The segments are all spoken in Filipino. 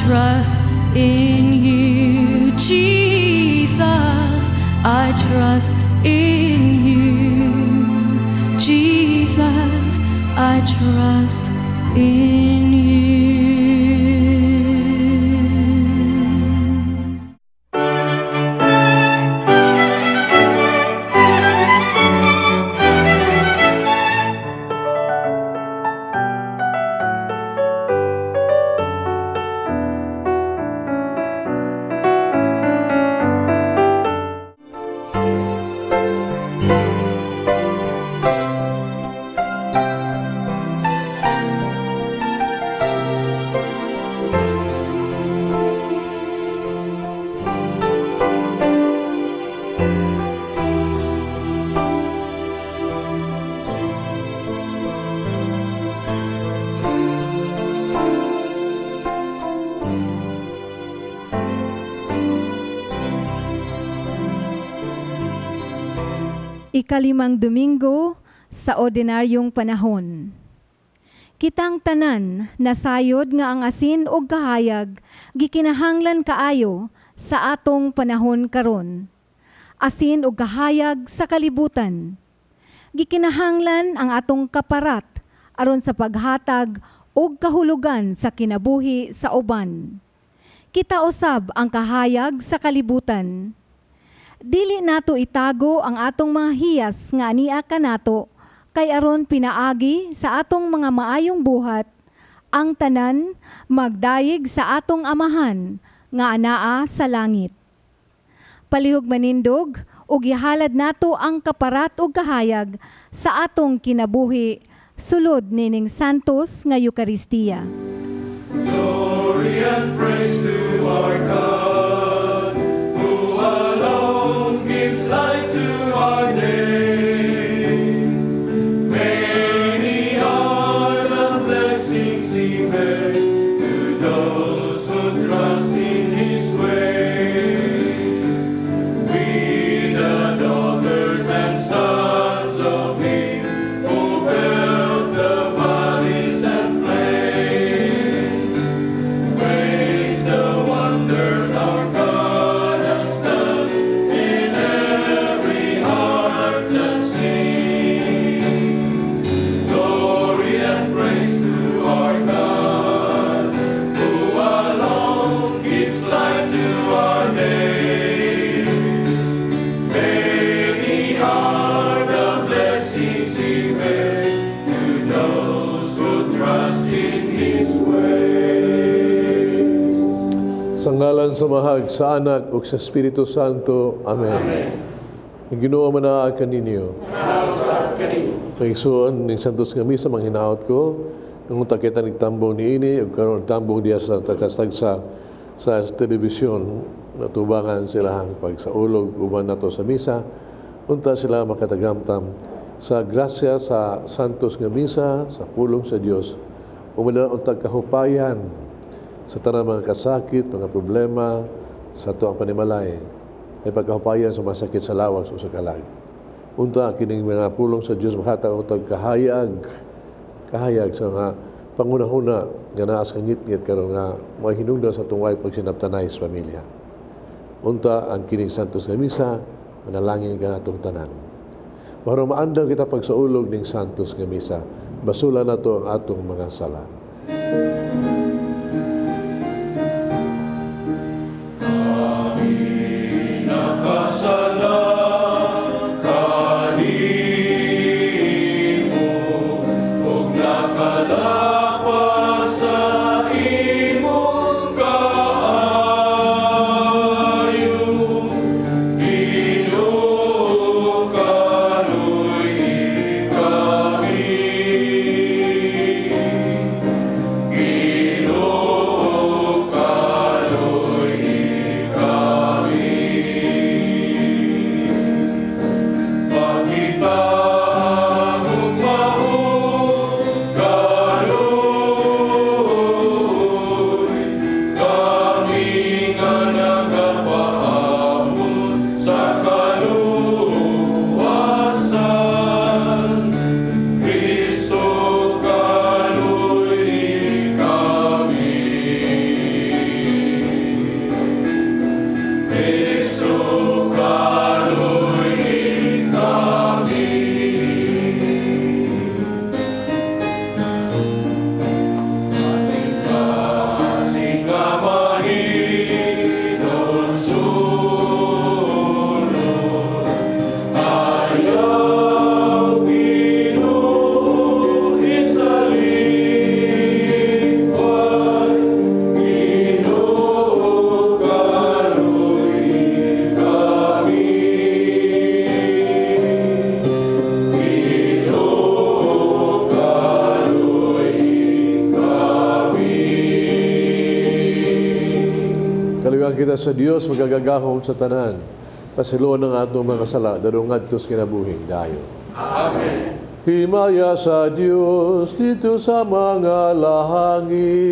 trust in you, Jesus. I trust in you, Jesus. I trust in you. Ikalimang Domingo sa ordinaryong panahon. Kitang tanan nasayod nga ang asin o kahayag gikinahanglan kaayo sa atong panahon karon. Asin o kahayag sa kalibutan. Gikinahanglan ang atong kaparat aron sa paghatag og kahulugan sa kinabuhi sa uban. Kita usab ang kahayag sa kalibutan. Dili nato itago ang atong mga hiyas nga ania kanato kay aron pinaagi sa atong mga maayong buhat ang tanan magdayeg sa atong amahan nga anaa sa langit. Palihog manindog ug ihalad nato ang kaparat ug kahayag sa atong kinabuhi sulod nining santos nga Eucharistia. Glory and praise to our God, who alone gives light to our days. Many are the blessings He bears to those who trust in His ways. We, the daughters and sons of Him, who built the valleys and plains, praise the wonders our God has done in every heart that sings. Glory and praise to our God, who alone gives light to our days. Many are the blessings He bears to those who trust in His ways. Sa ngalan sa Mahag, sa Anak, ug sa Espiritu Santo. Amen. Ang Ginoo manaag kaninyo. Pagisuon ning Santos nga Misa manghinaot ko, nung kita nagtambong ni ini, ug karon tambong diya sa tatsagsa sa telebisyon, natubangan sila ang pagsaulog uban nato sa Misa, unta sila makatagamtam sa grasya sa Santos nga Misa, sa pulong sa Dios, umala untag kahupayan sa tanang mga kasakit, mga problema sa tuang panimalay, ay pagkahupayan sa mga sakit sa lawas o sa kalag. Unta kining mga pulong sa Dios makatag untag kahayag sa mga pangunahuna nga naa sa ngit-ngit karon nga may hinungdan sa tungway pagsinabtanay sa pamilya. Unta ang kining Santos nga Misa, manalangin ka natong tanan. Para maandam kita pagsaulog ning Santos nga Misa, basulan nato ang atong mga sala. Nakasalang kanimo, ug nakalapas sa imong kaayo. Ginoo kanuy kami, sa Dios magagagahom sa tanan. Pasiluan ng atong mga sala, darungad tos kinabuhing dayo. Amen. Himaya sa Diyos dito sa mga lahangin.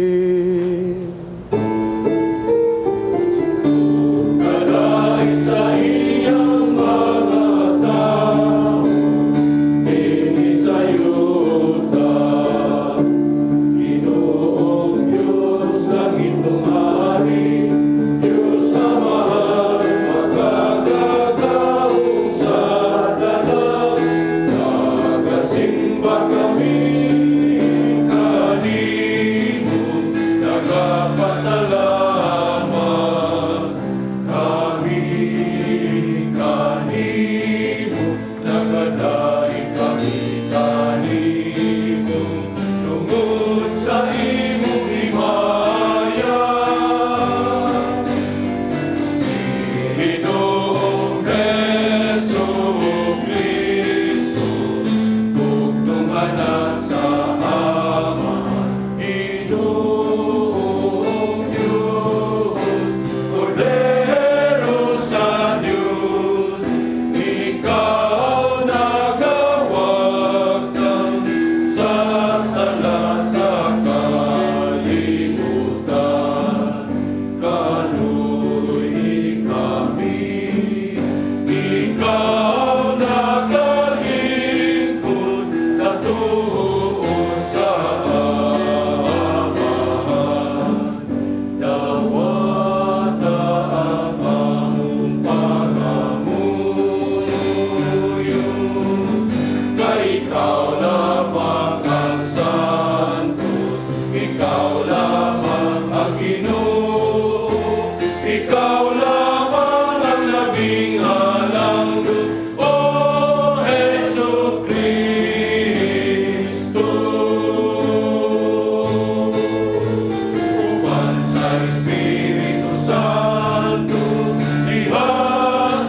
Kadait sa iyang mga tao, inisayuta. Ginoong Diyos ang itong hari, Diyos na mahal, magagagahong sa tanan. Nagasimba kami kanino, nagapasalamat kami kanino, nagadait kami kanino, tungod sa imong himaya. Ginoong Jesucristo, bugtong anak sa Ama, Ginoong Diyos, Kordero sa Diyos, ikaw nagawag ng sasala sa kalibutan. Kaluhi kami, ikaw nagalingkod sa tuo sa Amahan. Dawata ang among pangamuyo, kay ikaw lamang ang santos, ikaw lamang ang Ginoo, ikaw lamang ang labing halangdot, O Jesucristo. Uban sa Espiritu Santo, diha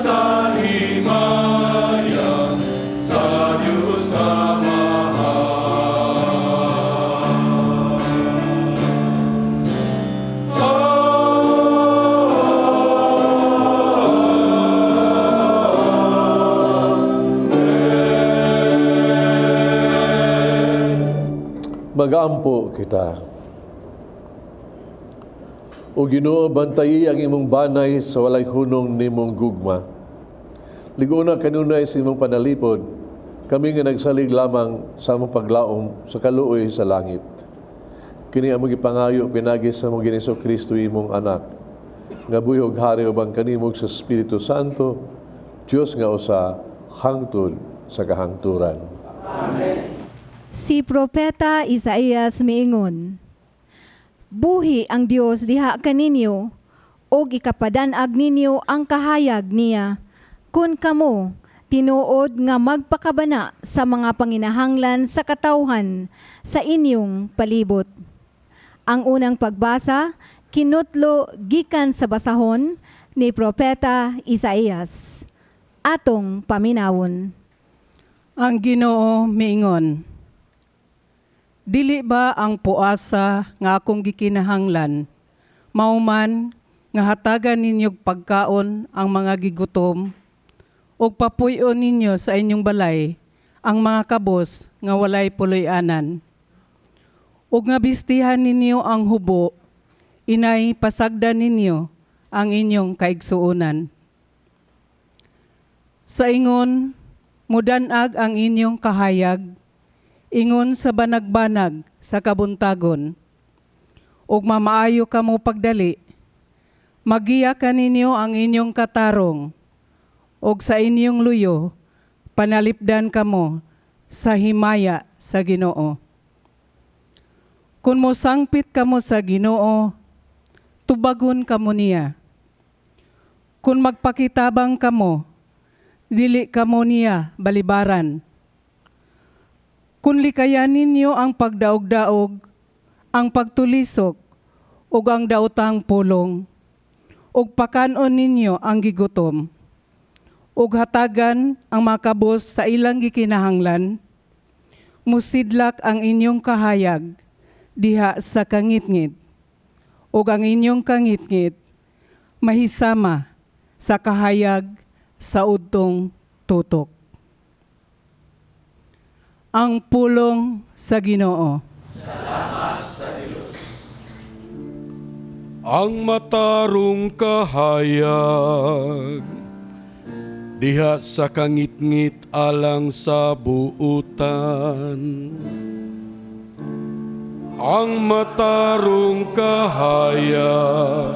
sa himaya sa Diyos na Magaampo kita. O Ginoo, bantayi ang imong banay sa walay hunong nimong gugma. Liguna kanunay sa imong panalipod, kami nga nagsalig lamang sa among paglaom sa kaluoy sa langit. Kini among gipangayo pinagi sa among Ginoong Kristo imong anak, nga buyog hari ubang kanimog sa Espiritu Santo, Diyos nga usa hangtod sa kahangturan. Si Propeta Isaias miingon, buhi ang Dios diha kaninyo, og ikapadanag ninyo ang kahayag niya, kun kamo tinuod nga magpakabana sa mga panginahanglan sa katawhan sa inyong palibot. Ang unang pagbasa, kinutlo gikan sa basahon ni Propeta Isaias. Atong paminawon. Ang Ginoo miingon, dili ba ang puasa nga akong gikinahanglan, mauman nga hatagan ninyog pagkaon ang mga gigutom, o papuyon ninyo sa inyong balay ang mga kabos nga walay puloy-anan. O nga bistihan ninyo ang hubo, inay pasagdan ninyo ang inyong kaigsuunan. Sa ingon, mudanag ang inyong kahayag, ingon sa banag-banag sa kabuntagon, ug mamaayo kamo pagdali, magiya kaninyo ang inyong katarong, ug sa inyong luyo, panalipdan kamo sa himaya sa Ginoo. Kung mosangpit kamo sa Ginoo, tubagon kamo niya. Kung magpakitabang kamo, dili kamo niya balibaran. Kung likayan ninyo ang pagdaog-daog, ang pagtulisok, ug ang daotang pulong, ug pakanon ninyo ang gigutom, ug hatagan ang makabos sa ilang gikinahanglan, musidlak ang inyong kahayag diha sa kangitngit, ug ang inyong kangitngit mahisama sa kahayag sa udtong tutok. Ang pulong sa Ginoo. Ang matarong kahayag, diha sa kangit-ngit alang sa buutan. Ang matarong kahayag,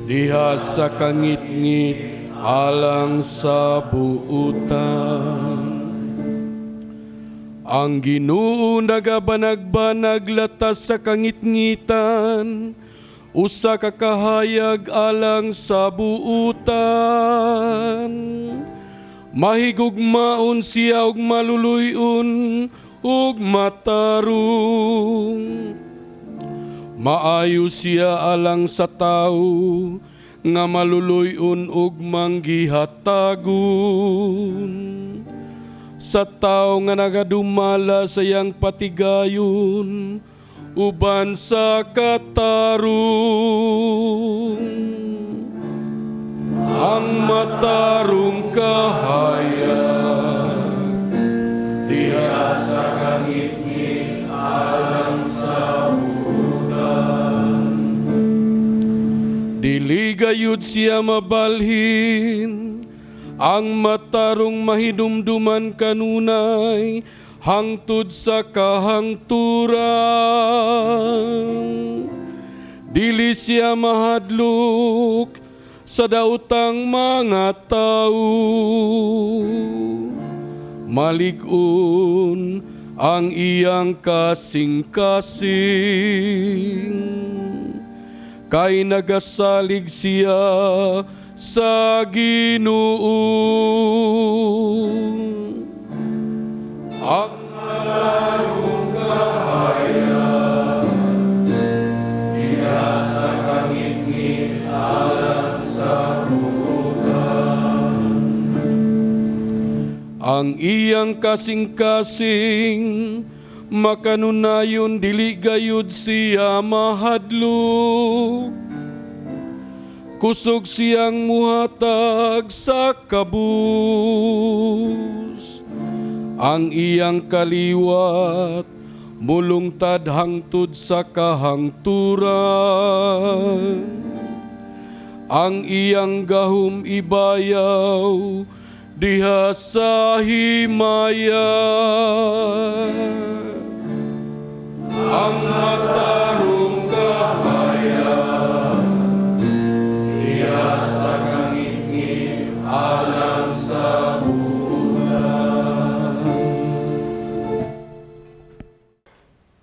diha sa kangit-ngit alang sa buutan. Ang Ginoo nagabanag-banag latas sa kangit-ngitan, usa ka kahayag alang sa buutan. Mahigugmaon siya og maluluy-on ug matarong. Maayo siya alang sa tawo nga maluluy-on ug manggihatagon. Sa tawo nga nagadumala sa iyang patigayon, uban sa katarong. Ang matarong kahayag, diha sa kangit-ngit alang sa buutan. Dili gayud siya mabalhin, ang matarong mahidumduman kanunay, hangtod sa kahangturan. Dili siya mahadlok sa daotang mga tao. Malig-on ang iyang kasing-kasing, kay nagasalig siya sa Ginoo. Ang matarong kahayag, diha sa kangit-ngit alang sa buutan. Ang iyang kasing-kasing, makanunayon dili gayud siya mahadlok. Kusog siyang muhatag sa kabus. Ang iyang kaliwat, mulungtad hangtod sa kahangturan. Ang iyang gahom ibayaw, diha sa himaya. Ang matarong kahayag, diha sa kangit-ngit alang sa buutan.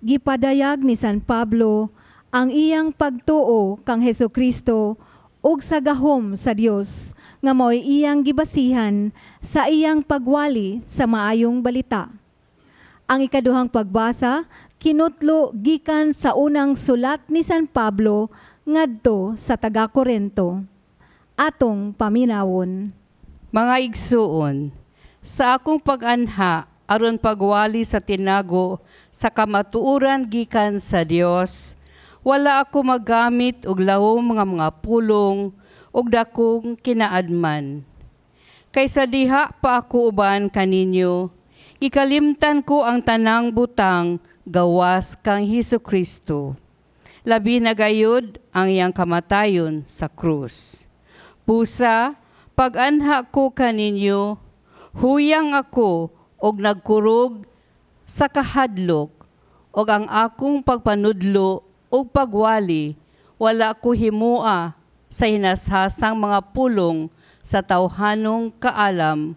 Gipadayag ni San Pablo ang iyang pagtuo kang Hesukristo ug sa gahom sa Dios nga mao'y iyang gibasihan sa iyang pagwali sa maayong balita. Ang ikaduhang pagbasa kinutlo gikan sa unang sulat ni San Pablo ngadto sa taga-Corinto. Atong paminawon. Mga igsuon, sa akong pag-anha aron pagwali sa tinago sa kamatuoran gikan sa Dios, wala ako magamit og lawom mga pulong og dakong kinaadman. Kaysa diha pa ako uban kaninyo, ikalimtan ko ang tanang butang gawas kang Hesukristo. Labi na gayud ang iyang kamatayon sa krus. Pusa, pag-anha ko kaninyo, huyang ako og nagkurog sa kahadlok, og ang akong pagpanudlo og pagwali, wala ko himua sa hinashasang mga pulong sa tawhanong kaalam,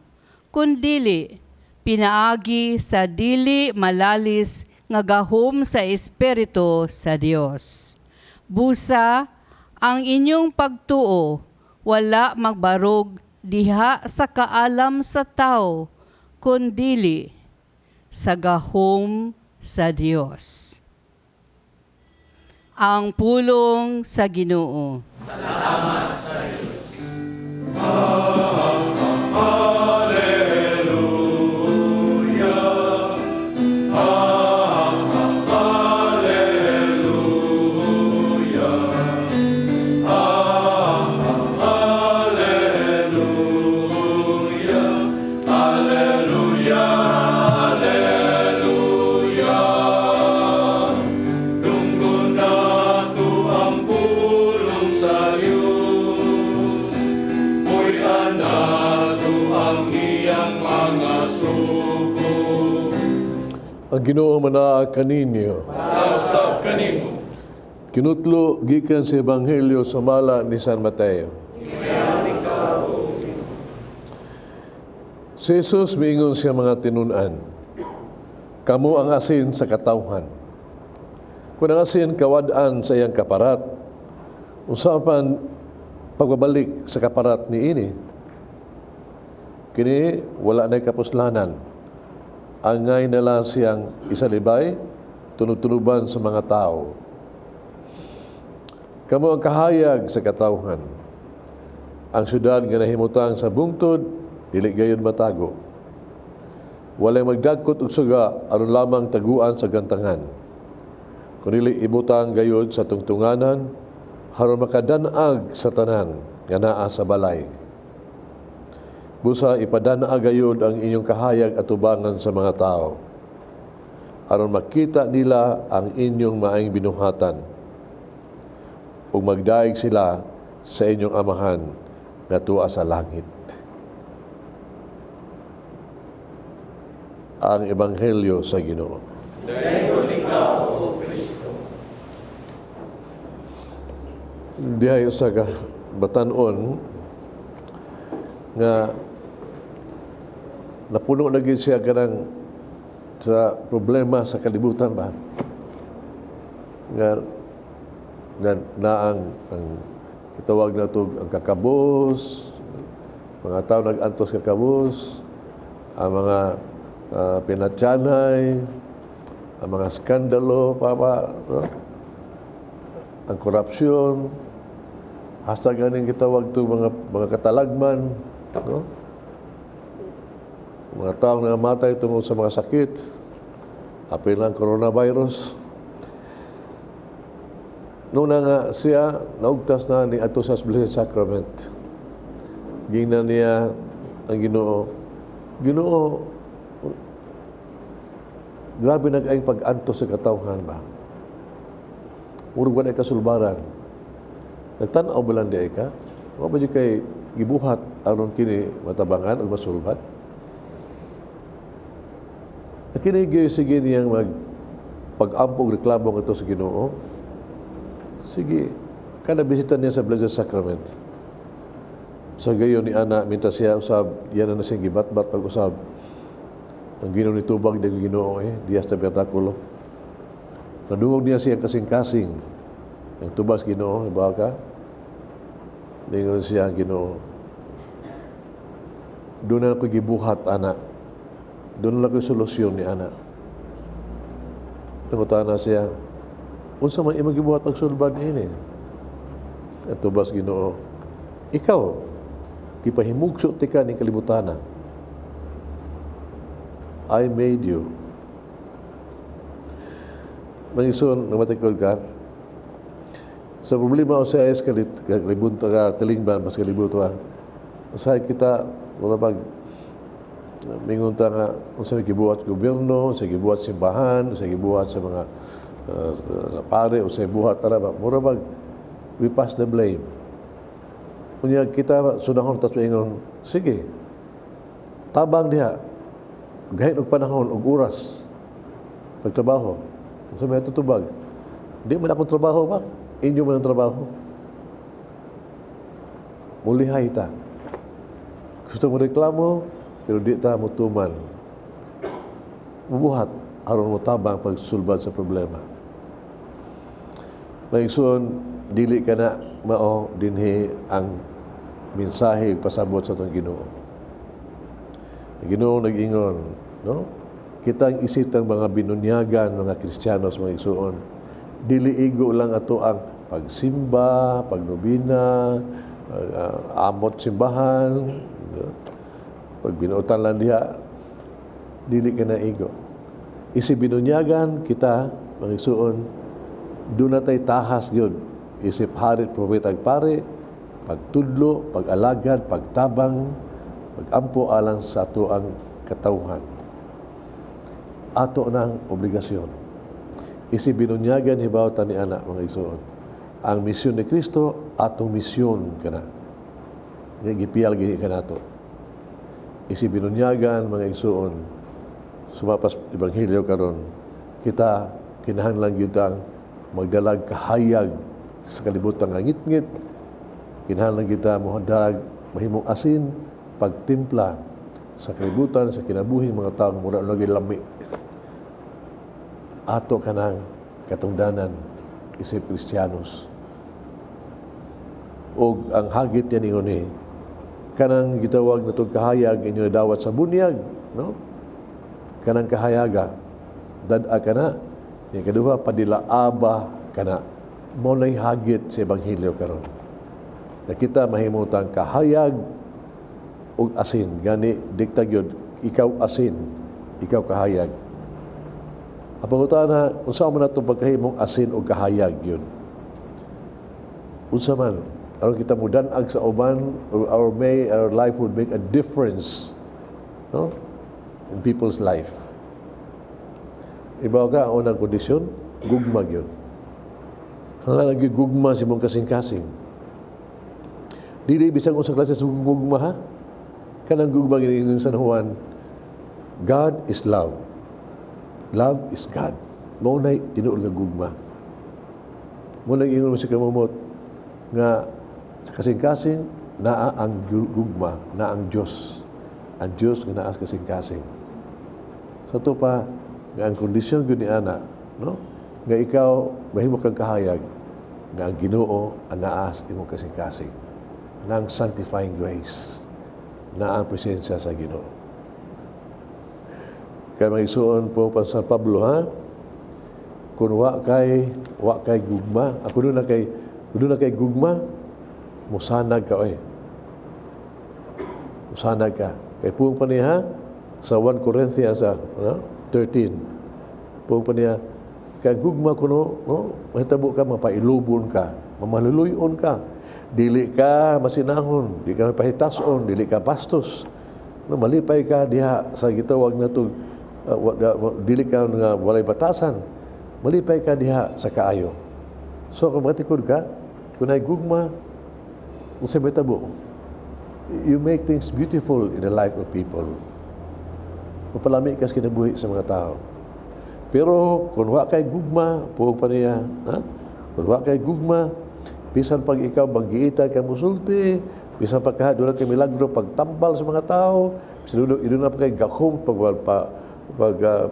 kundili pinaagi sa dili malalis nga gahom sa Espiritu sa Dios. Busa, ang inyong pagtuo, wala magbarog diha sa kaalam sa tao, kundili sa gahom sa Dios. Ang pulong sa Ginoo. Salamat sa Diyos. Hallelujah. Ang Ginoo manaa kaninyo. Usab kanimo. Kinutlo gikan sa Ebanghelyo sa mala ni San Mateo. Si Jesus miingon siya mga tinunan, kamo ang asin sa katawhan. Kung ang asin kawad-an sa iyang kaparat, usapan pagbabalik sa kaparat ni ini, kini wala na'y kapuslanan. Angay na lang siyang isalibay, tunutunuban sa mga tao. Kamo ang kahayag sa katawhan. Ang syudad nga nahimutang sa bungtod, dili gayon matago. Walay magdagkot og suga aron lamang taguan sa gantangan. Kunili ibutang gayod sa tungtunganan aron makadanag sa tanan nga naa sa balay. Busa ipadana gayod ang inyong kahayag at tubangan sa mga tao aron makita nila ang inyong maayong binuhatan ug magdaig sila sa inyong amahan nga tuwa sa langit. Ang Ebanghelyo sa Ginoo. Dihay sa batanon nga napuno na gid siya kanang sa problema sa kalibutan ba nga ang kitawag na ito ang kakabos, mga tao nag-antos kakabos, ang mga pinatyanay, ang mga skandalo, no? Ang korupsyon, hasta ganing kitawag ito mga katalagman, no? Mga taong nangamatay tungkol sa mga sakit, apil ang coronavirus. Noon na nga siya, naugtas na ni ato sa Blessed Sacrament. Gingnan niya ang Ginoo. Ginoo, grabe nag-aing pag-antos sa katawhan ba? Urog ba na kasulbaran? Nagtanaw ba lang di ka? Mga ba di kay gibuhat aron kini matabangan o masulbat? Nakinigay sige niyang pag-ampog reklamo ito sa Ginoo. Sige, kada bisita niya sa Blessed Sacrament. Sa gayon ni Ana, minta siya usab, yan na siyang gibat-bat pag-usab. Ang Ginoo ni Tubag, di Ginoo Dias Tabernakulo. Nadungog niya siya kasing-kasing. Ang tubas Ginoo, iba ka? Ningon siya ang Ginoo. Doon na ako gibuhat, Ana. Doon na ako solusyon ni Ana. Nangutan na siya, unsa man imong gibuhat pagsulbad ini? At tubas Ginoo, ikaw, gipahimugso ti ka ning kalibutana. I made you. Manison, namatikod ka, sa problema o sa ayos kalibunta ka, talingban, mas kalibuto usahay kita, wala pag mingunta nga, unsa may gibuhat gobyerno, unsa gibuhat simbahan, unsa gibuhat sa mga sa pare, unsa gibuhat taraba, mura pag we pass the blame. Kunya kita sunahon tas paingon, sige, tabang diha, gahin og panahon og oras pagtrabaho. Unsa may tutubag? Di man akong trabaho ba? Inyo man ang trabaho. Mulihay ta. Gusto mo reklamo, pero di ta mutuman. Mubuhat aron mo tabang pagsulbad sa problema. Maigsoon, dili ka na mao dinhi ang mensahe pasabot sa atong Ginoo. Ginoo nag-ingon, no? Kitang isitang mga binunyagan, mga Kristiyanos, mga igsoon, dili igo lang ato ang pagsimba, pagnobina, amot simbahan, pag binuotan lang diha, dili ka na igo. Isi binunyagan kita, mga igsoon, doon na tayo tahas yun. Isip harit, propetag pare, pagtudlo, pag-alagad, pagtabang, pag-ampo alang sa ato ang katawhan. Ato ng obligasyon. Isi binunyagan hibaw ta ni anak mga igsoon. Ang misyon ni Kristo, atong misyon kana. Nga gipiyal gini kanato. isibinunyagan mga igsuon sumapas ebanghelyo karon kita kinahanglan gyud ang magdalag kahayag sa kalibutan nga ngit-ngit. Kinahanglan kita modalag mahimong asin pagtimpla sa kalibutan sa kinabuhing mga tawo mura lagi lami. Ato kanang katungdanan isip Kristiyanos. O ang hagit yan ingon ni kanang gitawag na itong kahayag inyo dawat sa bunyag, no? Kanang kahayaga dad-a kana, yung kaduha padilaaba kana, mo na'y hagit sa ebanghelyo karon. Na kita mahimutang kahayag ug asin, gani dikta gyud ikaw asin, ikaw kahayag. Apanguta na unsa man natong pagkahimong asin ug kahayag yun. Unsa man aron kita mudan-ag sa uban, our life would make a difference, no, in people's life. Ibaw ka ang unang kondisyon, gugma yun. Kailangan lagi gugma si mong kasing-kasing. Dili bisang usang klase sa gugma ha. Kanang gugma gini sa Juan, God is love. Love is God. Mao nay tinuod nga gugma. Mo nang ingon mo si kamumot nga sa kasing-kasing naa ang gugma, naa ang Dios. Ang Dios nga naa sa kasing-kasing. Sa to pa nga ang kondisyon gyud ni ana, no? Nga ikaw mahimo kang kahayag nga ang Ginoo ang naa sa imong kasing-kasing. Nang sanctifying grace na ang presensya sa Ginoo. Kaya magsuon po pa San Pablo ha, kung wa kay gugma, ako doon na kay gugma, musanag ka oy. Musanag ka. Kay puong pa niya sa 1 Corinthians 13. Puong pa niya, kay gugma kuno, no, mahitabo ka, mapailubon ka, mamaluluyon ka. Dili ka masinahon, dili ka pahitason, dili ka bastos. No, malipay ka diha sa gitawag na to, dili ka nga walay batasan. Malipay ka diha sa kaayo. So kung matikod ka, kung ay gugma, kung sa metabo, you make things beautiful in the life of people. Mapalami ka sa kinabuhi sa mga tao. Pero kung wa kay gugma, puwag pa niya, ha? Kung wa kay gugma, bisan pag ikaw banggiitan ka musulti, bisan pag doon kay milagro pagtambal sa mga tao, bisan doon na pa kay gahom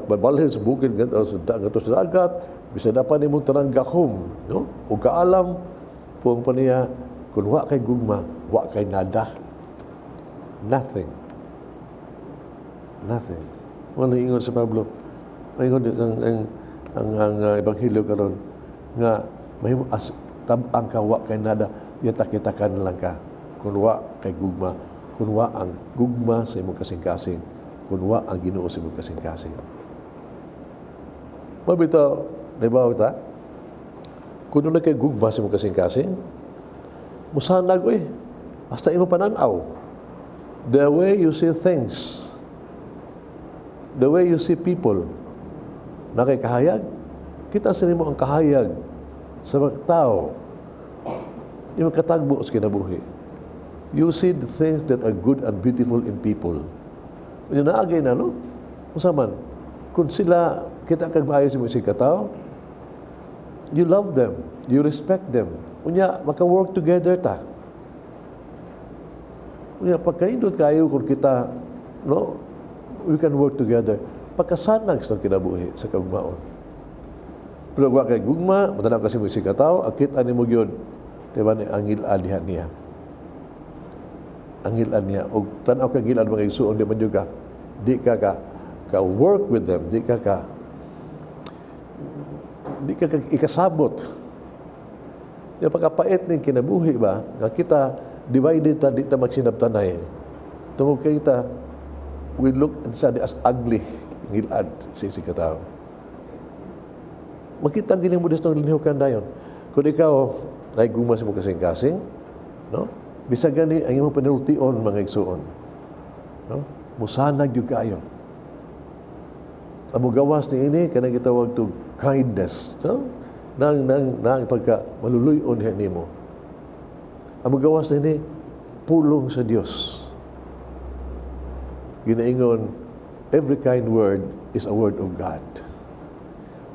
pagbalhin sa bukid gato sa dagat, bisan na pa ni mong tanang gahom, no? O kaalam, puwag pa niya, kung wa kay gugma, wa kay nada. Nothing. Nothing. Ano ingon sa Pablo? Ingon ang ebanghelyo karon nga mahimo tabang ka wa kay nada, yatak-yatakan lang ka. Kung wa kay gugma, kung wa ang gugma sa imong kasing-kasing, kung wa ang Ginoo sa imong kasing-kasing. Mabito, nabaw ta? Kung na kay gugma sa imong kasing-kasing, musanag basta imong pananaw. The way you see things, the way you see people, na kay kahayag, kita sa nimo ang kahayag sa mga tao, yung katagbo sa kinabuhi. You see the things that are good and beautiful in people. Yung naagay na, no? Usaman, kung sila, kita kagbaayos mo si katao, you love them, you respect them. Unya, maka-work together ta. Unya, pagkaindot kayo kung kita, no? We can work together. Pagkasanag sa kinabuhi, sa kagmaon. Pero wa kay gugma, matanaw kasi mo si katao, akit ani mo gyud, diba ni angil adihan niya. Angil niya. O tanaw ka gilad mga igsuon, di man juga. Di ka work with them, di ka ikasabot. Yung pagkapait ng kinabuhi ba, nga kita, divided ta, di ta magsinabtanay. Tungkol kita, we look at somebody as ugly, ngilad si katao. Makita ang gining modest ng linihukan dayon. Kung ikaw, naiguma sa mong kasing-kasing, no? Bisa gani ang imong panultion mga igsuon. No? Musanag yung kayo. Ang gawas ni ini, kanang gitawag to kindness. So, nang pagka maluluyon nimo. Ang gawas ni ini, pulong sa Dios. ginaingon, every kind word is a word of God.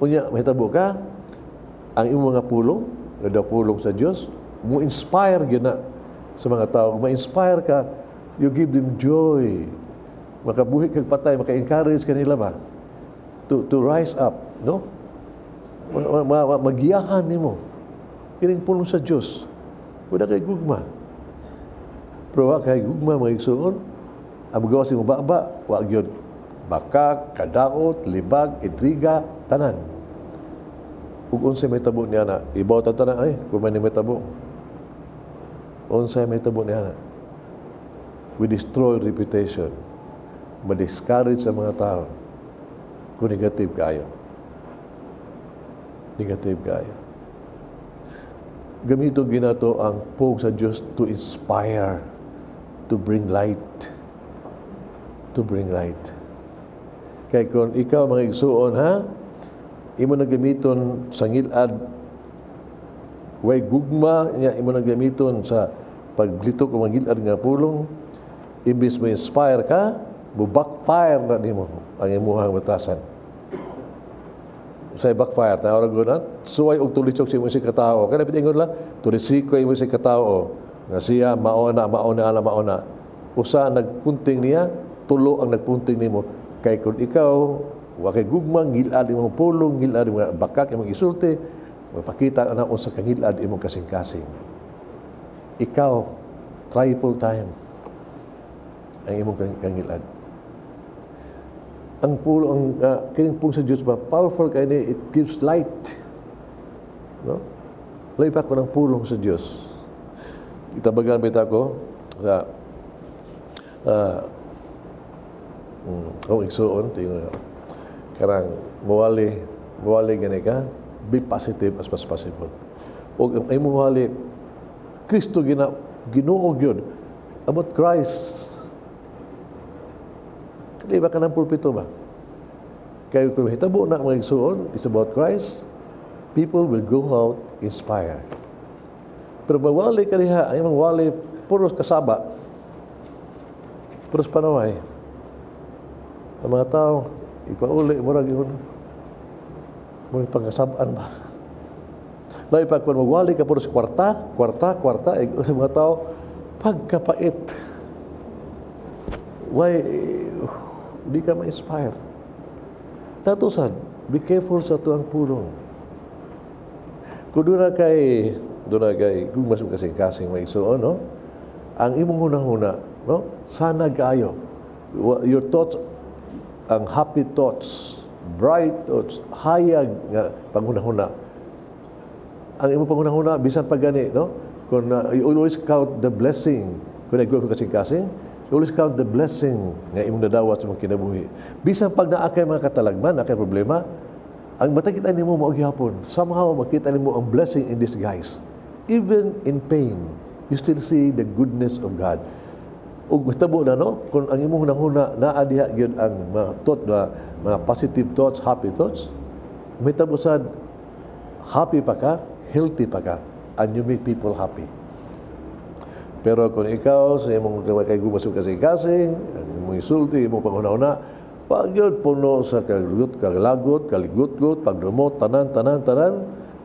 Unya, mahitabo ka, ang imong mga pulong, kada pulong sa Dios, mo inspire gina sa mga tao. Ma-inspire ka, you give them joy. Makabuhi kag patay, maka-encourage kanila ba to rise up, no? Magiyahan nimo. Kining pulong sa Dios. Wala kay gugma. Pero wa kay gugma mga igsoon, ang magawa sa baba, wa gyud bakak, kadaot, libag, intriga, tanan. Ug unsay may tabo niya na, ibaw ta tanan ay, kung may tabo. Unsay may tabo niya na. We destroy reputation. Ma-discourage sa mga tao. Kung negative kayo. Negative kayo. Gamito ginato ang pong sa Diyos to inspire, to bring light. To bring light. Kaya kung ikaw mga igsuon, ha? Imo na gamiton sa ngilad, way gugma, niya imo na gamiton sa paglitok ng mga ngilad nga pulong, imbis mo inspire ka, backfire na nimo ang imuhang batasan. Sa backfire, tayo rin guna, suway og tulisok sa imo si katao. Kaya napitingon lang, tulisiko imo si katao, nga siya, maona. Usa, nagpunting niya, tulo ang nagpunting nimo. Kaya kung ikaw, wakay gugmang, ngilad imong pulong, ngilad imong bakak, imong isulti, mapakita na sa kangilad imong kasing-kasing. Ikaw, triple time ang imong kangilad. Ang pulong, kining pulong sa Diyos ba, powerful kayo ni, it gives light. No? Laipa ko ng pulong sa Diyos. Itabagan bita ko sa kung igsuon, tingnan nyo. Karang mawali gani ka, be positive as much as possible. O ay mawali, Kristo ginuog yun. About Christ. Kaliba ka ng pulpito ba? Kaya kung hitabo na mga igsuon, it's about Christ, people will go out inspired. Pero mawali ka diha, ay mawali, puros kasaba, puros panaway. Ang mga tao, ipauli, murag yun. Murag pagkasabaan ba? Lahi pa kung magwali ka puros kwarta, sa mga tao, pagkapait. Why, di ka ma-inspire. Natusan, be careful sa tuang pulong. Kung doon na kay, kung mas kasing-kasing may isuon, no? Ang imong hunang-huna, no? Sana gayo. Your thoughts, ang happy thoughts, bright thoughts, hayag nga panghunahuna. Ang imong panghunahuna, bisan pa gani, no? Kung you always count the blessing, kung nag-go kasing-kasing, you always count the blessing nga imong nadawat sa mong kinabuhi. Bisan pag naakay mga katalagman, naakay problema, ang matakita nimo mao gihapon, somehow makita nimo ang blessing in disguise. Even in pain, you still see the goodness of God. Ug matabo na, no, kung ang imong hunahuna naa diha gyud ang mga thought, mga positive thoughts, happy thoughts, matabo sad happy pa ka, healthy pa ka, and you make people happy. Pero kung ikaw sa imong kay gumasog kasing-kasing, ang imong isulti, imong panghuna-huna, pag yun puno sa kalagot, kaligut-gut, pagdumot, tanan,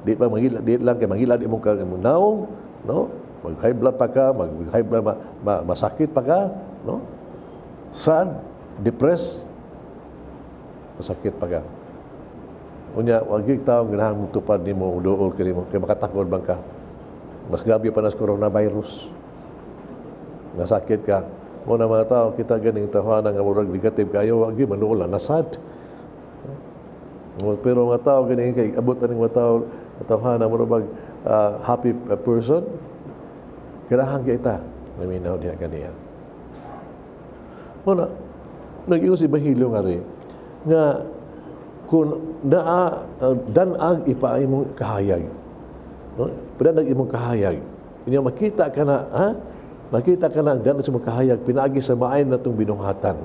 di pa mangilad, di lang kay mangilad imong naong, no? Mag-high blood pa ka, mag-high blood, masakit pa ka, no? Sad, depressed, masakit pa ka. Unya, wag yung taong ganahan mong tupad ni mo, dool ka ni mo, kaya makatakod bang ka. Mas grabe pa na sa coronavirus. Nasakit ka. Muna mga tao, kita ganing tahanan nga murag negative kayo, wag yung manuola, nasad. Pero mga tao, ganing kay abot ng mga tao, tahanan murag happy person, ganahan kita. Naminaw diya kaniya. Muna, nag-iyon si Bahilo nga rin, nga kung danag ipaay mong kahayag, no? Danag imong kahayag, inya makita ka na, ha? Makita ka na ang danag sa mong kahayag, pinaagi sa maayon na itong binuhatan.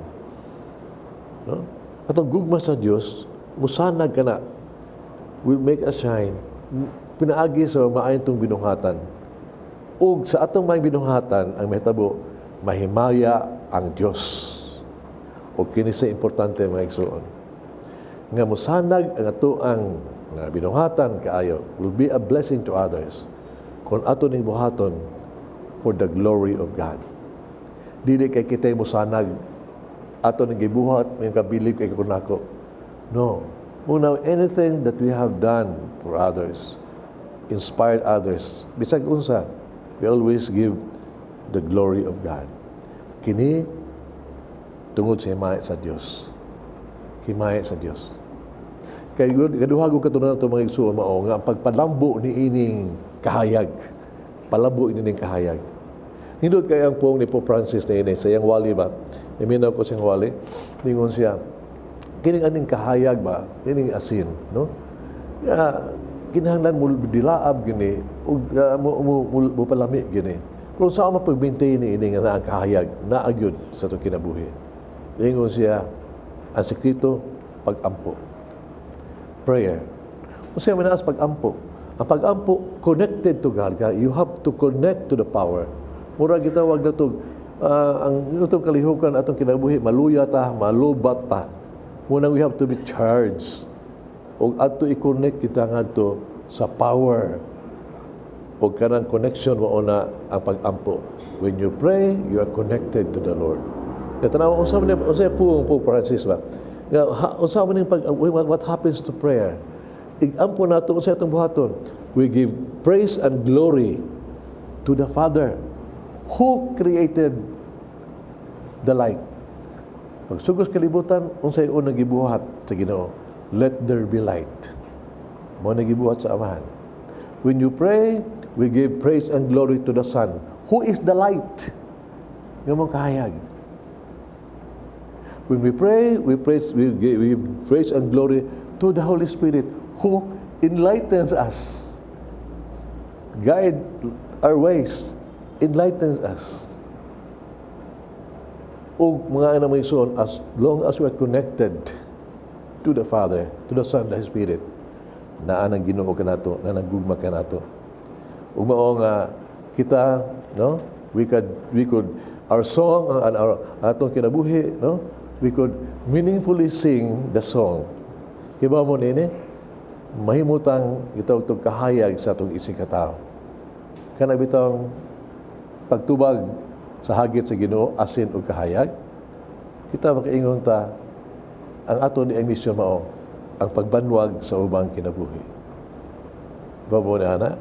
No? At ang gugma sa Diyos, musanag ka na, will make us shine, pinaagi sa maayon itong binuhatan. O sa atong may binuhatan, ang mahitabo, mahimaya ang Diyos. O kini sa importante mga igsoon. Nga mosanag ang atoang nga binuhatan kaayo will be a blessing to others kung ato ning buhaton for the glory of God. Dili kay kita'y mosanag ato ning gibuhat may kabilib kay kunako. No. Una, anything that we have done for others, inspired others, bisag unsa, we always give the glory of God. Kini tungod sa himaya sa Dios. Himaya sa Dios. Kay kaduha kong katunan nato mga igsoon mao nga ang pagpalambo ni ining kahayag. Palambo ining kahayag. Hindot kay ang puong ni Pope Francis na ini sa iyang wali ba? Iminaw ko siyang wali. Ningon siya, kining aning kahayag ba? Kining asin, no? Kinahanglan mo dilaab gini ug mo palami gini. Pero sa mapag-maintain ni ini nga ang kahayag naagyod sa to kinabuhi. Ningon siya, ang sekreto pag-ampo. Prayer. Kung siya manaas pag-ampo. Ang pag-ampo, connected to God. You have to connect to the power. Mura gitawag na ito, ang itong kalihukan atong kinabuhi, maluya ta, malubat ta. Muna we have to be charged. O ato i-connect kita nga ito sa power. O kanang connection mo na ang pag-ampo. When you pray, you are connected to the Lord. Tanaw, unsa po Pope Francis ba? Unsa man what happens to prayer? Igampo nato unsa atong buhaton. We give praise and glory to the Father who created the light. Pagsugos kalibutan, unsay unang gibuhat sa Ginoo? Let there be light. Mao na gibuhat sa Amahan. When you pray, we give praise and glory to the Son, who is the light. Nga mong kahayag. When we pray, we give praise and glory to the Holy Spirit who enlightens us, guide our ways, enlightens us. O mga anak mga igsoon, as long as we are connected to the Father, to the Son, the Spirit, na anang Ginoo kanato, na naggugma kanato. Ug mao nga kita, no? We could our song and our atong kinabuhi, no? We could meaningfully sing the song. Kiba mo nini, mahimutang itaw itong kahayag sa itong ising katao. Kana bitang pagtubag sa hagit sa Ginoo, asin o kahayag, kita makaingon ta, ang ato ni emisyon mao, ang pagbanwag sa ubang kinabuhi. Babo na ana?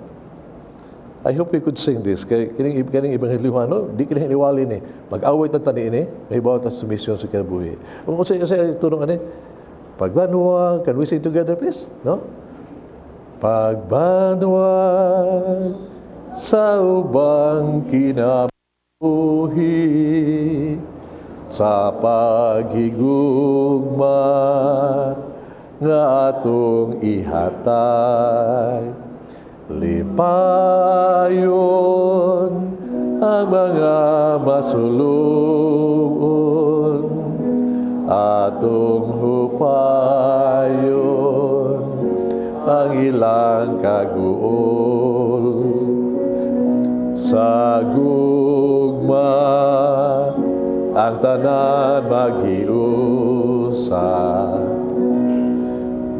I hope we could sing this. Kining Ebanghelyo, no? Di kining liwali ni. Mag-awit na tani ini, may bawat na sumisyon sa kinabuhi. Kung sa tunong ani, pagbanwag, can we sing together please? No? Pagbanwag sa ubang kinabuhi, sa paghigugma nga atong ihatag. Lipayon ang mga masulubon, atong hupayon ang ilang kaguol. Sa gugma ang tanan maghiusa,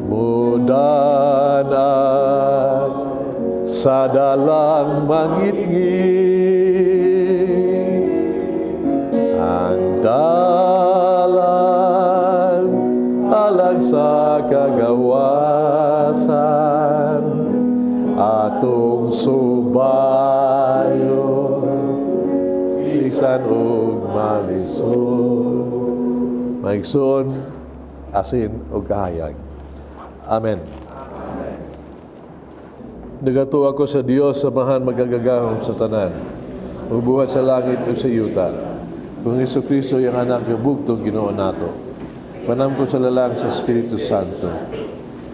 mudanat sa dalang mangitngit, ang dalan alang sa kagawasan, atong subayon, bisan og malisod. Maigsoon, asin o kahayag. Amen. Nagato ako sa Dios, samahan magagagahom sa tanan, magbuhat sa langit o sa yuta. Kung Jesucristo yung anak yung bugtong Ginoo nato. Panam ko sa lalang sa Espiritu Santo.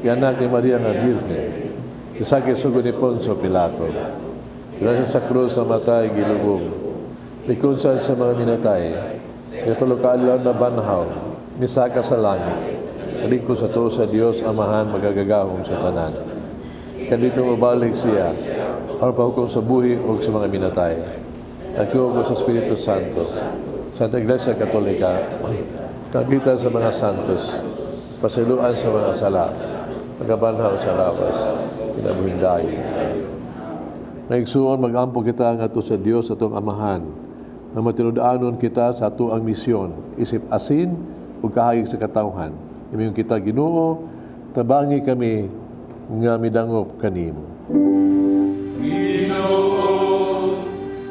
Yung anak ni Maria nga Virgen. Isakit sugo ni Poncio Pilato. Gracias sa krus sa matay gilubong. Likunsan sa mga minatay. Sa katulukalaw na banhaw. Misaka sa langit. Kaling ko sa to sa Dios, amahan magagagahom sa tanan. Kanito mabalik siya, ang pahukom sa buhi o sa mga minatay. Nagtuo ko sa Espiritu Santo, Santa Iglesia Katolika, kagitan sa mga santos, pasiluan sa mga sala, pagkabanhaw sa lawas, kinabuhing dayon. Naigsuon, mag-ampo kita ngadto sa Dios atong Amahan, na matinud-anon kita sa ato ang misyon, isip asin ug kahayag sa katawhan. Imong kita Ginoo, tabangi kami nga midangop kanimo. Ginoo,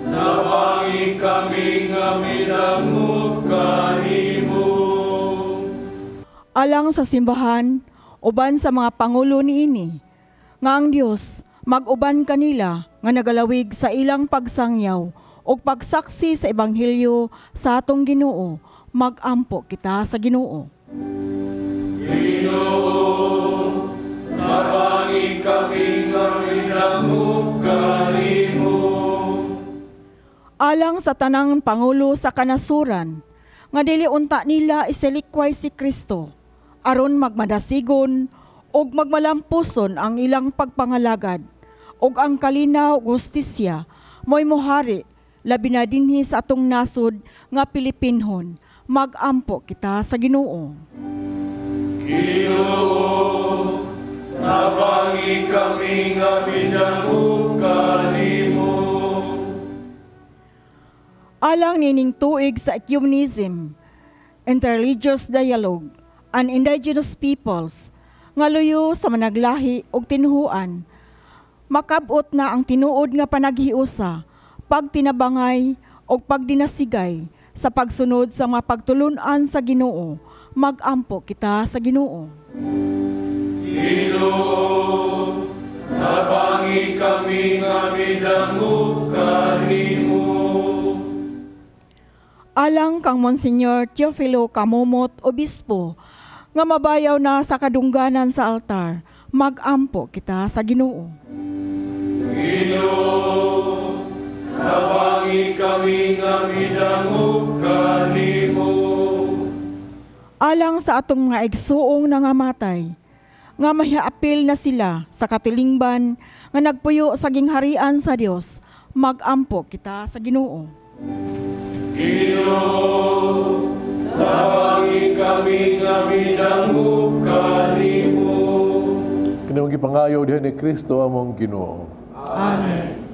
nabangi kami nga minangop kanimo. Alang sa simbahan, uban sa mga pangulo niini, nga ang Dios mag-uban kanila nga nagalawig sa ilang pagsangyaw o pagsaksi sa Ebanghelyo sa atong Ginoo, mag-ampo kita sa Ginoo. Ginoo, nabangi kami nga minangop kanimo. Alang sa tanang pangulo sa kanasuran, nga dili unta nila isilikway si Kristo, aron magmadasigon og magmalampuson ang ilang pagpangalagad, og ang kalinaw ug hustisya mo'y mohari labi na dinhi sa atong nasod nga Pilipinhon, mag-ampo kita sa Ginoo. Ginoo, nabangi kami nga minangop kanimo. Alang nining tuig sa ecumenism, interreligious dialogue, and indigenous peoples, nga luyo sa managlahi og tinhuan, makabot na ang tinuod nga panaghiusa, pagtinabangay og pagdinasigay sa pagsunod sa mga pagtulunan sa Ginoo, mag-ampo kita sa Ginoo. Ginoo, nabangi kami nga minangop kanimo. Alang kang Monsignor Teofilo Camomot, Obispo, nga mabayaw na sa kadungganan sa altar, mag-ampo kita sa Ginoo. Ginoo, nabangi kami nga minangop kanimo. Alang sa atong mga igsuong nangamatay, nga mahiapil na sila sa katilingban nga nagpuyo sa gingharian sa Dios, mag-ampo kita sa Ginoo. Ginoo, nabangi kami nga minangop kanimo. Kinamang gipangayo diha ni Kristo among Ginoo. Amen.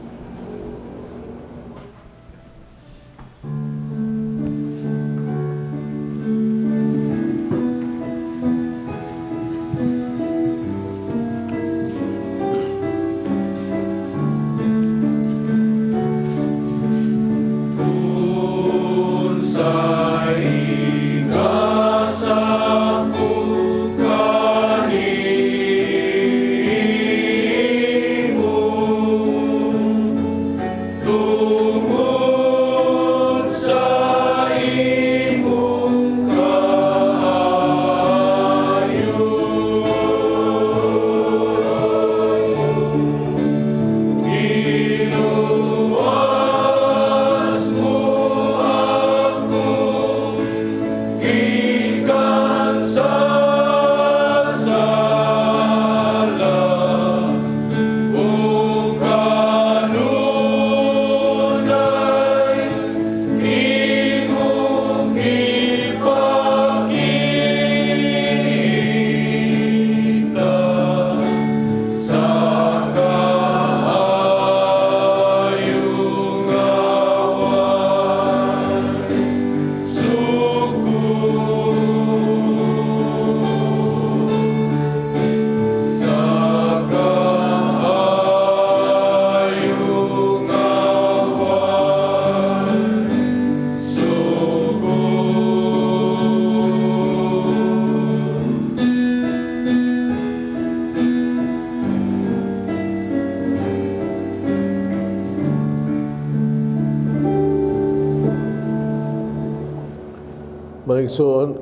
Maigsoon,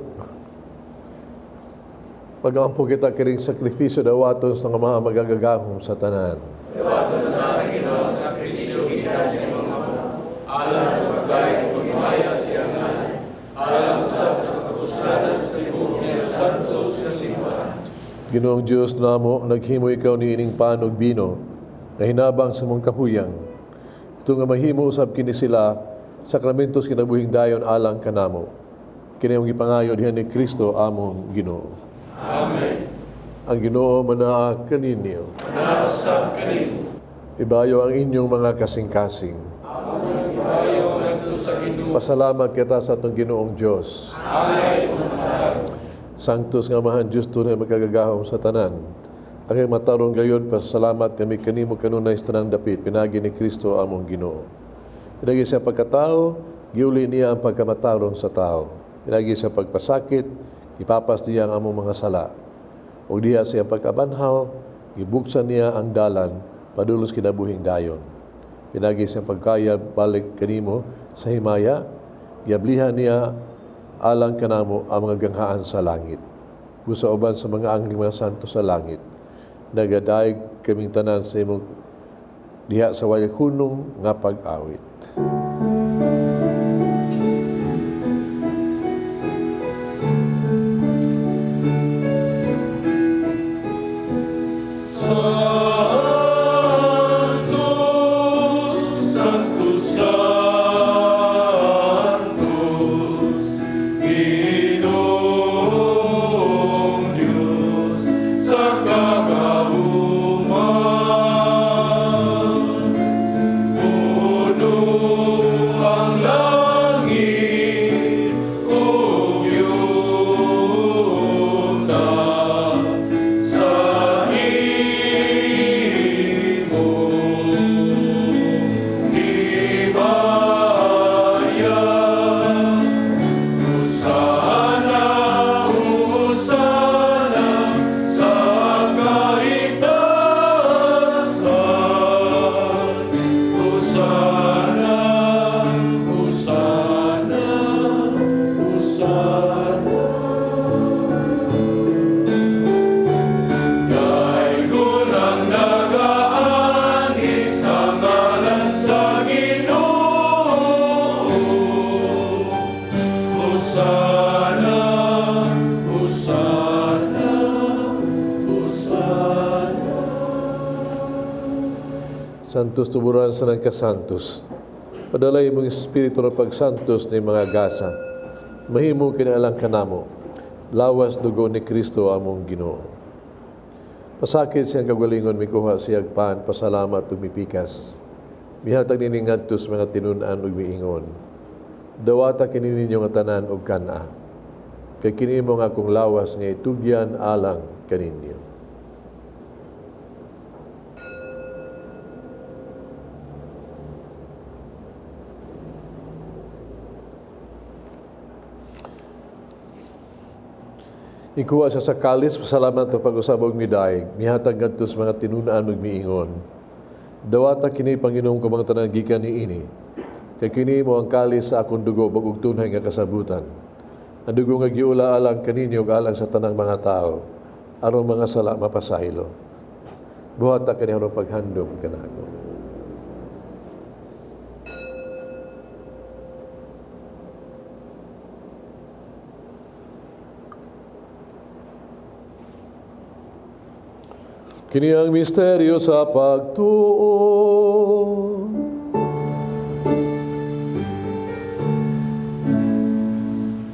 pag-ampo kita kiring sakripisyo dawaton sa mga magagagahom sa tanan. Dawaton na sa Ginoo sakripisyo kita sa mga alam sa pagkain ug pagmamaya siya nga alam sa kapuslanan sa libong niya santos sa simbahan. Ginoong Diyos namo, naghimo ikaw ni ining panog bino, na hinabang sa mong kahuyang. Ito nga mahimo usab kini sila, sakramentos kinabuhing dayon alang kanamo. kini ang gipangayo diha ni Kristo among Ginoo. Amen. Ang Ginoo manaa kaninyo. Nasa kanin. Ibayo ang inyong mga kasing-kasing. Among ibayo ngadto sa Ginoo. Pasalamat kita sa atong Ginoong Dios. Alay umahan. Sanctus nga mahan Diyos tunay magkagagahom sa tanan. Ang matarong gayon, pasalamat kami kanimo kanunay sa tanang dapit, pinagi ni Kristo among Ginoo. Pinagi siya pagkatao, giuli niya ang pagkamatarong sa tao. Pinagi siya pagpasakit, ipapas niya ang among mga sala. O diya siya pagkabanhaw, gibuksan niya ang dalan, padulos kinabuhing dayon. Pinagi siya pagkayab balik kanimo sa himaya, giablihan niya alang kanamo ang mga ganghaan sa langit. Busa uban sa mga angling mga santo sa langit, nagadaig kaming tanan sa imong diha sa walay kunong nga pag-awit. Santos, Santos, Santos, Ginoong Diyos sa kagauman. Puno ang langit, o yuta sa Santos tuburan sa nagkasantos. Padalay mong espiritu ng pagsantos ni mga gasa. Mahimo kinaalang kanamo. Lawas dugo ni Kristo among Ginoo. Pasakit siyang kagalingon, mikuha siyag pan, pasalamat ug mipikas. Mihatag nini ngadtos mga tinunan ug miingon. Dawata kini ninyo nga tanan ug kana. Kay kini mo nga akong lawas nga itugyan alang kaninyo. Ikuha siya sa kalis, pasalamat o pag-usabog midaig, mihatag ngadtos mga tinunan ug miingon. Dawata kini Panginoong kumang tanan gikan ni ini. Kay kini mo ang kalis sa akong dugo bagog tunay nga kasabutan. Ang dugo nga giula alang kaninyo ug alang sa tanang mga tao, aron mga sala mapasahilo. Buhata kani aron paghandom kanako. Kini ang misteryo sa pagtuo.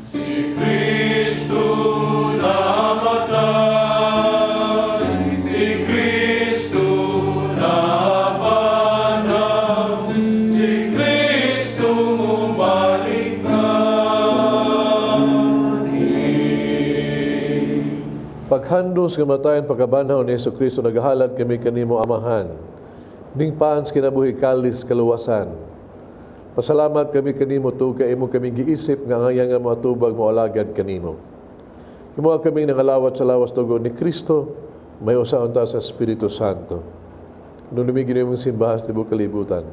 Si Kristo namatay, si Kristo napanaw, si Kristo mubalik Paghandos nga matayan pagkabanhaw ni Jesucristo, nagahalad kami kanimo amahan. Ning paans kinabuhi kalis kaluwasan. Pasalamat kami kanimo tuo kay imo kami giisip nga angaya nga matubag mo alagad kanimo. Imo kami nangalawat sa lawas dugo ni Kristo, may usaon ta sa Espiritu Santo. Nung lumigin imong simbahas tibuok kalibutan.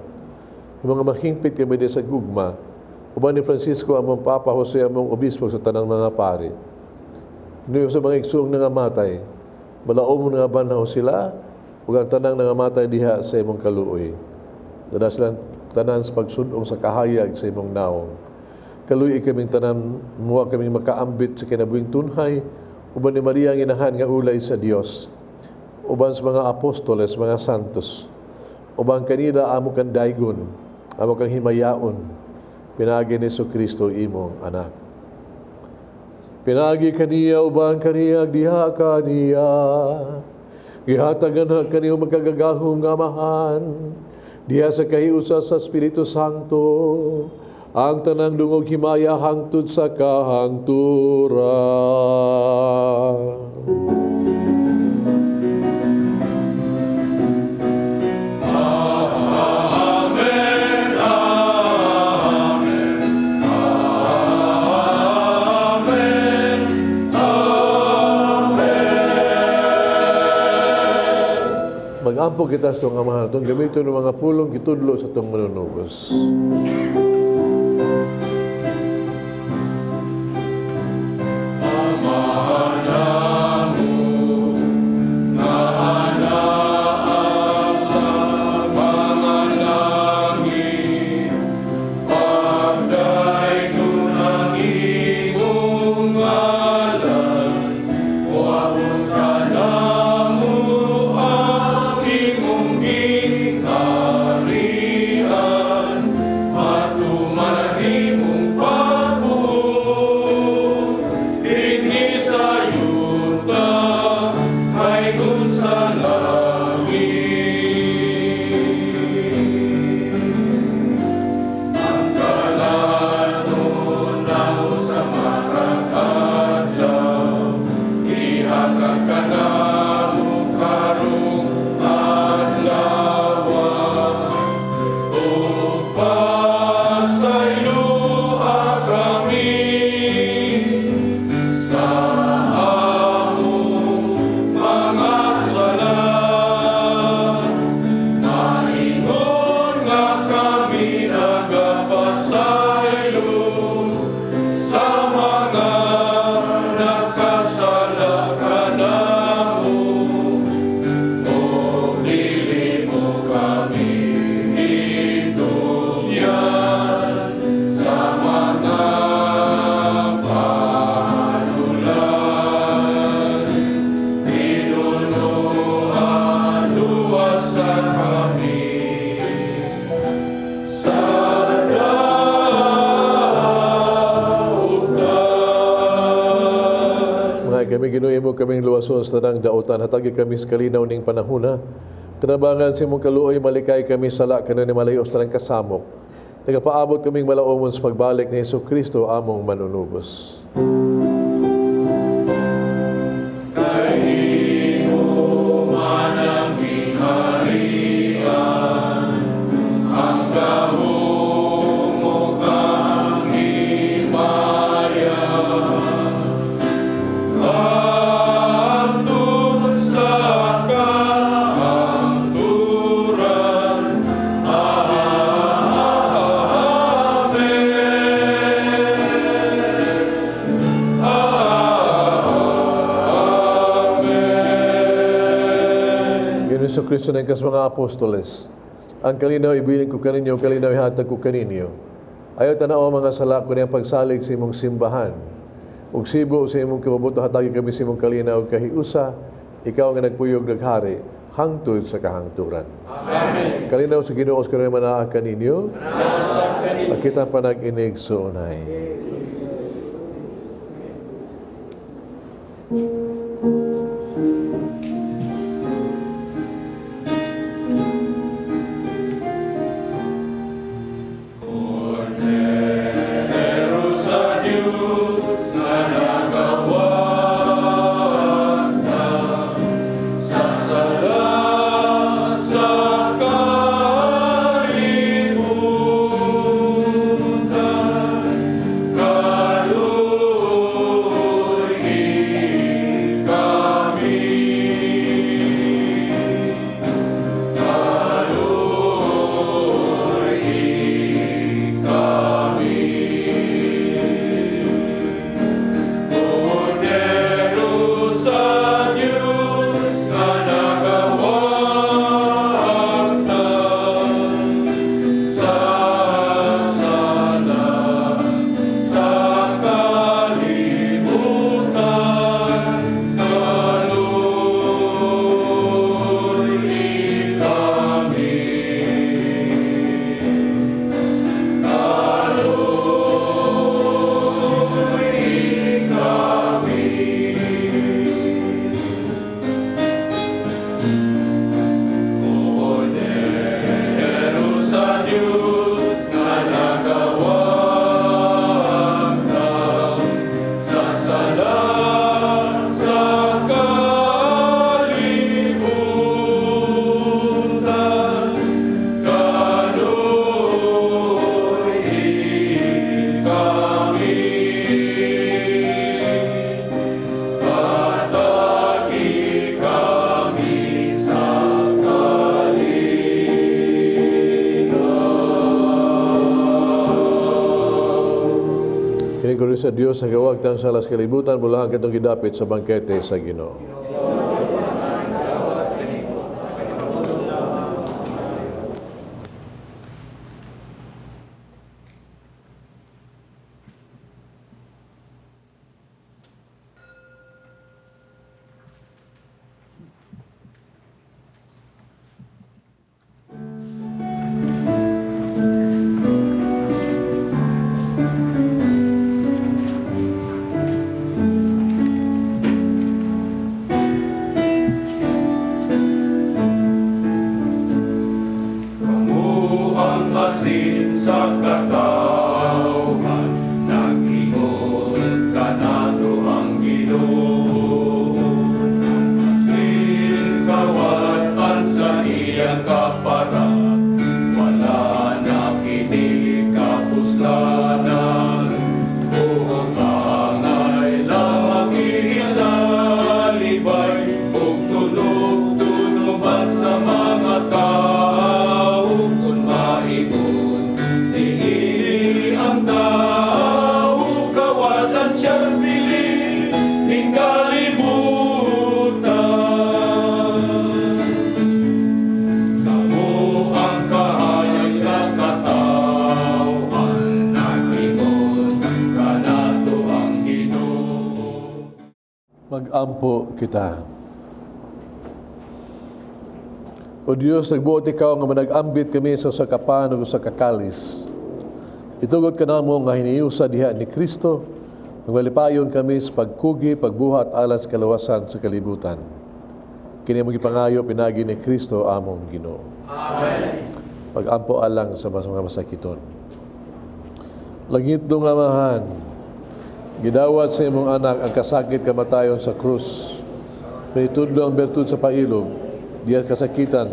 Imo nga mahingpit kami di sa gugma, uban ni Francisco among Papa Jose among obispo sa tanang mga pari. Nung sa mga igsuong nangamatay, balaom mo nga banhaw sila, ug ang tanang nangamatay diha sa imong kaluoy. Dada silang tanan sa pagsunong sa kahayag sa imong naong. Kaluoy kaming tanan, muwa kaming makaambit sa kinabuhing tunhay, uban ni Maria ang inahan nga ulay sa Dios, uban sa mga apostoles, mga santos, uban kanila amo kang daygon, amo kang himayaon, pinagi ni Jesucristo imong anak. Pinagi kaniya uban kaniya diha kaniya. Gihatagan kaniya magkagagahong nga amahan. Diha sa kahiusa sa Espiritu Santo. Ang tanang dungog himaya hangtod sa kahangturan. Mag-ampo kita sa itong amahan. Itong gamitin ng mga pulong kitudlo sa itong manunubos. Kami ginuhi mo kaming luwason sa tanang dautan, hatagi kami sa kalinaw ning panahuna. Tinabangan si mong kaluoy, malikay kami sala kanon ni malayos tanang kasamok. Nagapaabot kaming malaumon sa pagbalik ni Jesucristo among manunubos. Kristo ng kas mga apostoles, ang kalinaw ibilin ko kaninyo, kalinaw ihatag ko kaninyo. Ayaw tanaw mga sala ko niyang pagsalig sa imong simbahan. Ug sibo sa imong kababuto hatagi kami sa imong kalinaw kahiusa, ikaw nga nagpuyog naghari, hangtod sa kahangturan. Amen. Kalinaw sa Ginoos ko na manaa kaninyo, kita pa nag-inig suunay. sa Dios sa kawagtang sa alas kalibutan mula hanggang itong gidapit sa bangkete sa Ginoo. Asin sa katawan, nagingon ka na to ang Ginoo. Asin kawatan sa iyang kaparat, wala na kini kapuslanan. O angay lamang isalibay, o tunog-tunugan sa mga tao. Kung maigon, diini ang tao, kawatan siyang bilin, ning kalibutan. Kamo ang kahayag sa katawan, nagingon ka na to ang Ginoo. Mag-ampo kita. O Diyos, nagbuot ikaw nga manag-ambit kami sa sakapan o sa kakalis. Itugot ka na mo nga hiniusa diha ni Kristo, magmalipayon kami sa pagkugi, pagbuhat alas kalawasan sa kalibutan. Kini mong ipangayo pinagi ni Kristo among Ginoo. Amen. Pag-ampo alang sa mga masakiton. Langit dong Amahan, gidawat sa imong anak ang kasakit kamatayon sa krus. May tudlo ang bertud sa pailog, diya kasakitan,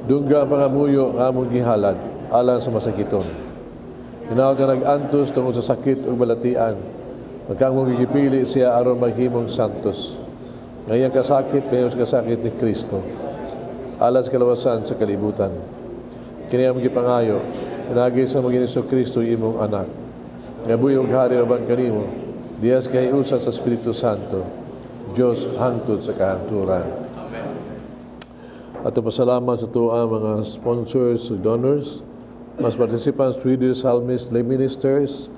dungga ang pangamuyo nga among gihalad, alang sa masakiton. Hinawag ka nag-antos tungkol sa sakit o balatian, magkamong gigipili siya aron maghimong santos. Ngayon kasakit, ngayon sa kasakit ni Kristo, alang sa kalawasan sa kalibutan. Kini ang gipangayo, pinagi sa mga Hesus Kristo imong anak. Nga buyog hari aban kanimo, diyas kay usa sa Espiritu Santo, Diyos hangtod sa kahangturan. At pasalamat sa tuwa mga sponsors, donors, mas participants, readers, psalmists, lay ministers,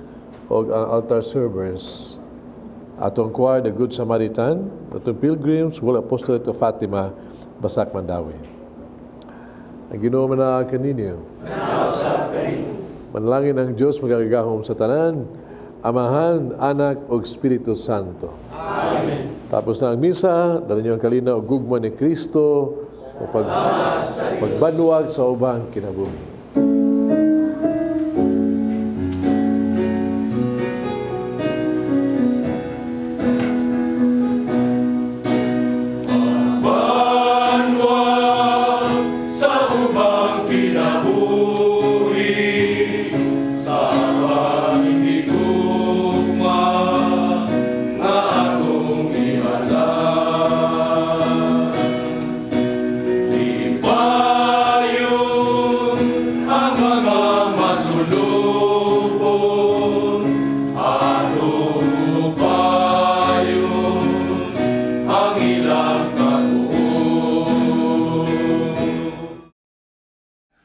o ang altar servers. Atong choir, the Good Samaritan, atong pilgrims, World Apostolate of Fatima, Basak Mandawi. Ang Ginoo man kaninyo. Manalangin ang Diyos magagahom sa tanan, Amahan, Anak, o Espiritu Santo. Amen. Tapos na ang misa, dala niyo ang kalina o gugma ni Kristo, o pagbanwag sa ubang kinabuhi. Banwag sa ubang kinabuhi, sa aming higugma nga atong ihalal. Ipayon ang mga masulubon, atong upayon ang ilang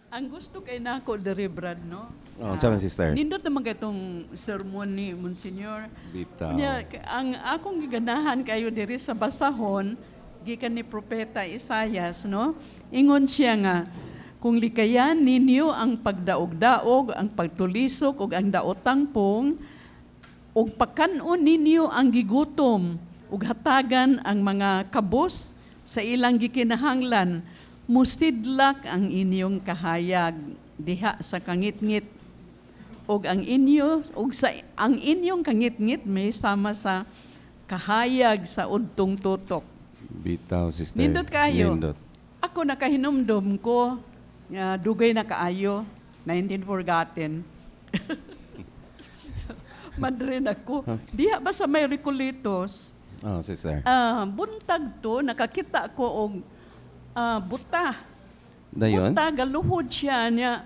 Ang gusto kay nako diri Brad, no? Oh, tsaka sister. Nindot naman itong sermon ni Monsignor. Bitaw. Nya, ang akong giganahan kayo diri sa basahon, gikan ni Propeta Isaias, no? Ingon siya nga, kung likayan ninyo ang pagdaog-daog, ang pagtulisok, ug ang daotangpong, ug pakanon ninyo ang gigutom, ug hatagan ang mga kabos sa ilang gikinahanglan, musidlak ang inyong kahayag diha sa kangitngit, ug ang inyong kangitngit may sama sa kahayag sa udtong tutok. Bitaw, sister. Nindot kayo. Nindot. Ako nakahinumdum ko, dugay na kaayo, 19 forgotten. Madrin ako. Diha ba sa may Recoletos, Oh, sister. buntag to, nakakita ko og buta. Dayon? Buta, galuhod siya niya.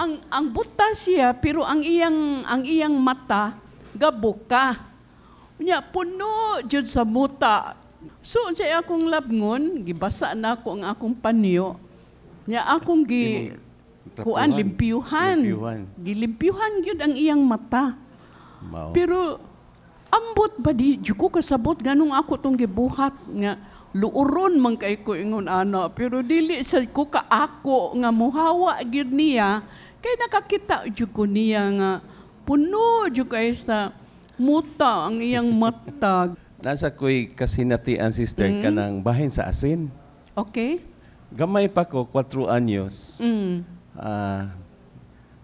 Ang buta siya, pero ang iyang mata, gabuka. Unya puno jud sa muta. So sa akong labngon, gibasa na ako ang akong panyo. Nya akong kuan limpyuhan. Gilimpyuhan gyud ang iyang mata. Mao. Pero ambot ba di ko kasabot ganung ako tong gibuhat nga luuron man kay ko ingon ana, pero dili sa ko kaako nga muhawa gyud niya kay nakakita jud ko niya nga puno jud kay sa muta ang iyang mata. Nasa ko'y kasinatian, sister, kanang bahin sa asin. Okay? Gamay pa ko, 4 anyos.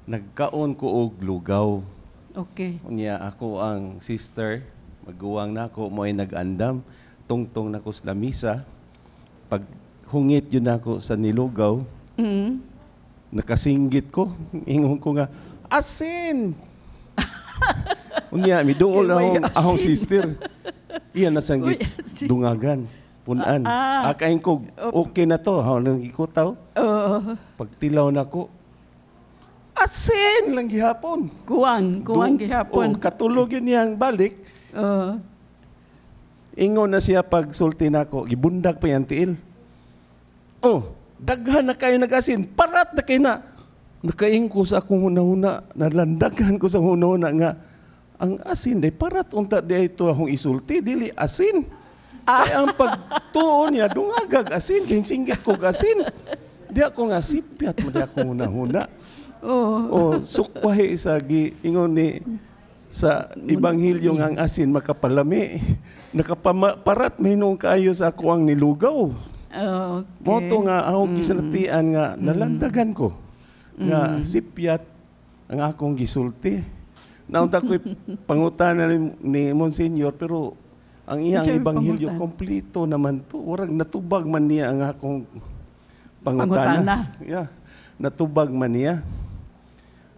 Nagkaon ko og lugaw. Okay. Unya ako ang sister, maguwang na ako, mo'y nag-andam, tungtong na ko sa lamisa. Pag hungit yun ako sa nilugaw, nakasinggit ko, ingon ko nga, asin! Unya, miduol na akong sister. Iyan na sanggit, dungagan, punan. Akain ko, okay na to, nang ikutaw. Pagtilaw na ko, asin lang gihapon. Kuwang gihapon. Katulog yun niyang balik. Ingon na siya pag sulti na ko, gibundag pa yan tiil. Daghan na kayo nag-asin, parat na kayo na. Nakaing ko sa akong huna-huna, nalandagan ko sa huna-huna nga, ang asin, day parat unta day ito akong isulti, dili asin. Kaya ang pagtuon niya, dungagag asin, kinsinggit ko asin. Di ako nga sipyat, di ako huna-huna. Sukwahi sa ingon ni sa Ibanghilyo nga ang asin makapalami. Nakaparat mahinong kayo sa ako ang nilugaw. Okay. Moto nga ako gisanatian nga nalandagan ko. Nga sipyat ang akong gisulti. Naunta ko'y pangutana ni Monsignor, pero ang iyang Ibanghilyo kompleto naman to. Warag natubag man niya ang akong pangutana. Yeah, natubag man niya.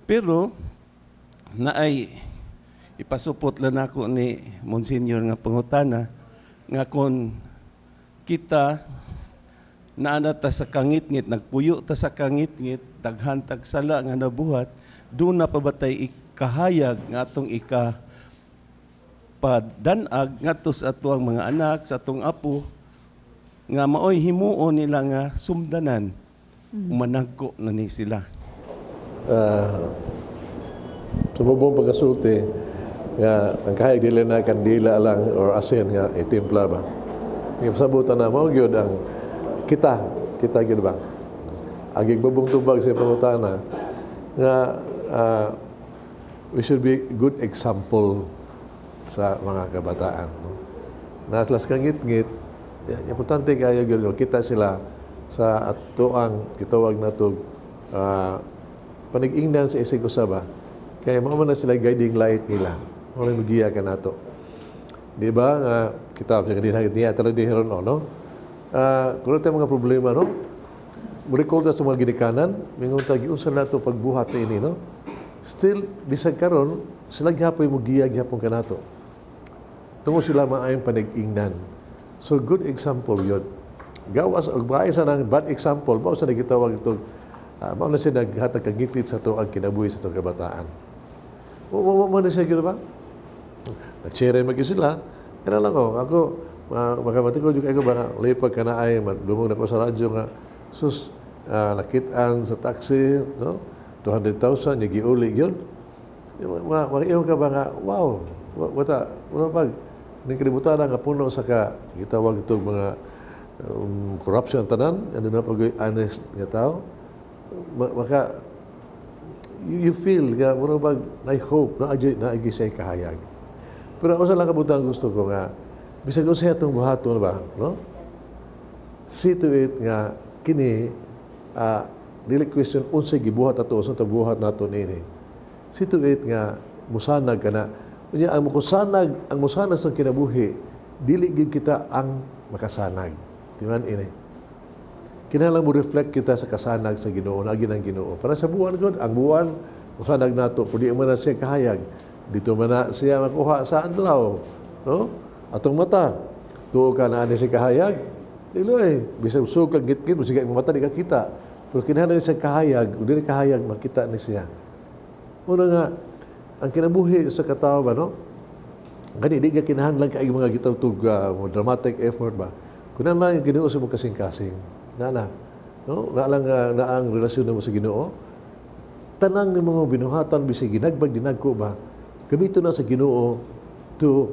Pero naay ipasupot lang ako ni Monsignor nga pangutana nga kung kita naana ta sa kangit-ngit, nagpuyo ta sa kangit-ngit, daghan tag sala nga nabuhat, doon na pabatay kahayag nga atong padanag ngadto sa atuang mga anak, sa atong apo, nga maoy himuon nila nga sumdanan, umanagko na ni sila. Sa mabong pagkasulti, nga ang kahayag dili na kandila lang or asin nga itimpla ba. Yung sabutan na mao gyud ang kita gyud ba. Agig babong tubag sa pangutana nga we should be good example sa mga kabataan. No? Naslas kang ngit-ngit, importante kayo gyud kita sila sa atuang gitawag nato panig-ingnan sa isig usaba. Kaya mao man na sila guiding light nila. Mao magiya ka nato. Di ba nga kita sa kanina niya tradihon no? Kung tayo mga problema no? Recall ta sa mga ginikanan, mingon ta giunsa nato pagbuhat ini no? Still bisag karon sila gyapon mo giya gyapon kanato. Tungo sila maayong panig-ingnan. So good example yun. Gawas og bae sa nang bad example, mao sa nagitawag ito mao na siya naghatag kag ngitid sa to ang kinabuhi sa to kabataan. Mo na siya gyud ba? Nag-share magi sila. Kana lang ako makamati ko juga ako ba lipag kana ay dumong nako sa radyo nga sus nakit-an sa taxi no 200,000 yung giuli yun. Mag-iyon ka ba nga, wow, wata pag nagkalibutan nga puno sa ka, gitawag itong mga corruption tanan, ano na pag-honest nga tao, maka, you feel nga, muna pag na-hope, na-agi siya kahayag. Pero ako sa lang kabutang gusto ko nga, bisag ko siya itong buhaton ba, no? See to it nga, kini, dili question unsay gibuhat ato sa buhat nato nini. See to it nga musanag kana. Unya ang musanag sa kinabuhi dili gid kita ang makasanag. Timan ini. Kinahanglan mo reflect kita sa kasanag sa Ginoo, nagi ng Ginoo. Para sa buwan gud, ang buwan musanag nato pudi man na siya kahayag. Dito man na siya makuha sa adlaw, no? Atong mata tuo ka na ani siya kahayag. Diloy, bisag sukag git-git mo sige mata di ka kita. Pero kinahanglan siya kahayag, o dili kahayag makita ni siya. Muna nga, ang kinabuhi sa katao ba, no? Gani, di ka kinahanglan ka mga gitawtog dramatic effort ba? Kung na yung Ginoo sa mong kasing-kasing, na, no? Na ang relasyon mo sa Ginoo, tanang ng mga binuhatan, bisig ginagbag, dinagko ba, gamito na sa Ginoo to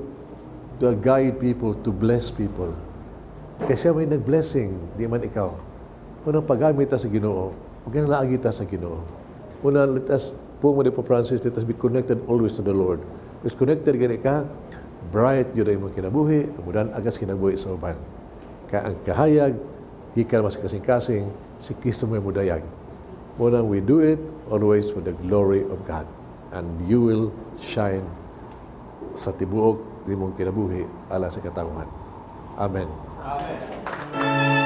guide people, to bless people. Kasi may nag-blessing, di man ikaw. Unang paggamit sa Ginoo, huwag na naagita sa Ginoo. Una, let us, po mo po Francis, let us be connected always to the Lord. Because connected gani ka, bright yun ay mong kinabuhi, mudan agas kinabuhi sa uban. Kaya ang kahayag, gikan mas kasing-kasing, si Kristo may mudayag. Munang we do it always for the glory of God. And you will shine sa tibuok ni mong kinabuhi ala sa katanguhan. Amen. Amen.